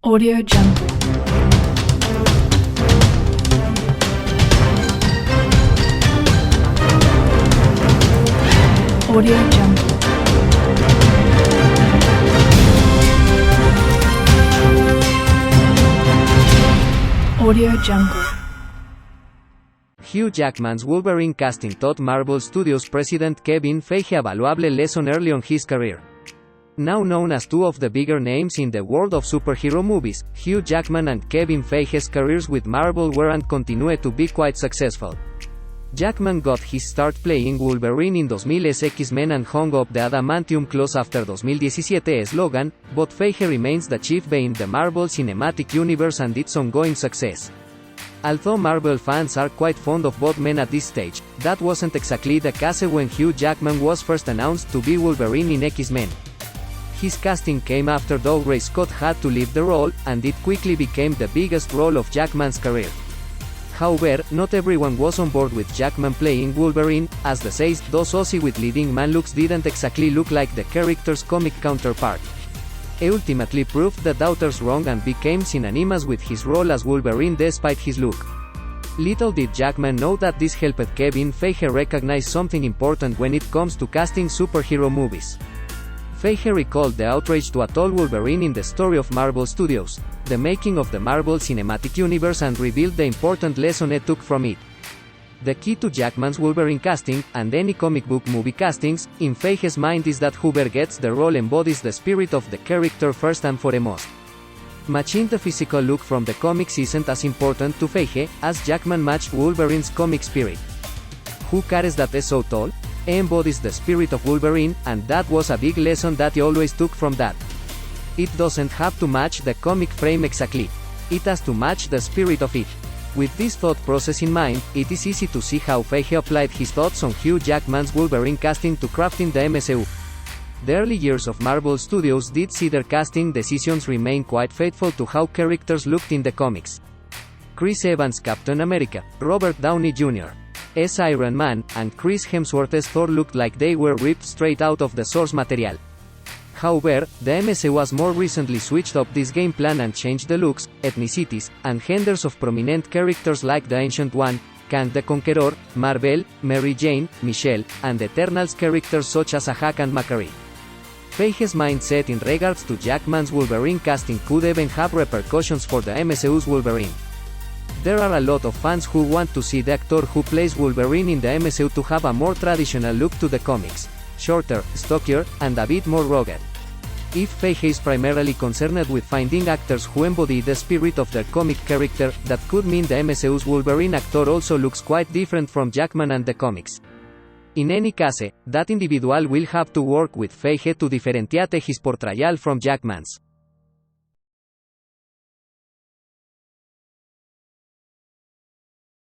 Audio Jungle. Audio Jungle. Audio Jungle. Hugh Jackman's Wolverine casting taught Marvel Studios president Kevin Feige a valuable lesson early on his career. Now known as two of the bigger names in the world of superhero movies, Hugh Jackman and Kevin Feige's careers with Marvel were and continue to be quite successful. Jackman got his start playing Wolverine in 2000's X-Men and hung up the adamantium claws after 2017's Logan, but Feige remains the chief in the Marvel Cinematic Universe and its ongoing success. Although Marvel fans are quite fond of both men at this stage, that wasn't exactly the case when Hugh Jackman was first announced to be Wolverine in X-Men. His casting came after Doug Ray Scott had to leave the role, and it quickly became the biggest role of Jackman's career. However, not everyone was on board with Jackman playing Wolverine, as the says those Ozzy with leading man looks didn't exactly look like the character's comic counterpart. He ultimately proved the doubters wrong and became synonymous with his role as Wolverine despite his look. Little did Jackman know that this helped Kevin Feige recognize something important when it comes to casting superhero movies. Feige recalled the outrage to a tall Wolverine in the story of Marvel Studios, the making of the Marvel Cinematic Universe, and revealed the important lesson he took from it. The key to Jackman's Wolverine casting, and any comic book movie castings, in Feige's mind is that whoever gets the role embodies the spirit of the character first and foremost. Matching the physical look from the comics isn't as important to Feige, as Jackman matched Wolverine's comic spirit. Who cares that he's so tall? He embodies the spirit of Wolverine, and that was a big lesson that he always took from that. It doesn't have to match the comic frame exactly. It has to match the spirit of it. With this thought process in mind, it is easy to see how Feige applied his thoughts on Hugh Jackman's Wolverine casting to crafting the MCU. The early years of Marvel Studios did see their casting decisions remain quite faithful to how characters looked in the comics. Chris Evans' Captain America, Robert Downey Jr. as Iron Man, and Chris Hemsworth's Thor looked like they were ripped straight out of the source material. However, the MCU has more recently switched up this game plan and changed the looks, ethnicities, and genders of prominent characters like the Ancient One, Kang the Conqueror, Mar-Vell, Mary Jane, Michelle, and Eternals characters such as Ahak and Makari. Feige's mindset in regards to Jackman's Wolverine casting could even have repercussions for the MCU's Wolverine. There are a lot of fans who want to see the actor who plays Wolverine in the MCU to have a more traditional look to the comics, shorter, stockier, and a bit more rugged. If Feige is primarily concerned with finding actors who embody the spirit of their comic character, that could mean the MCU's Wolverine actor also looks quite different from Jackman and the comics. In any case, that individual will have to work with Feige to differentiate his portrayal from Jackman's.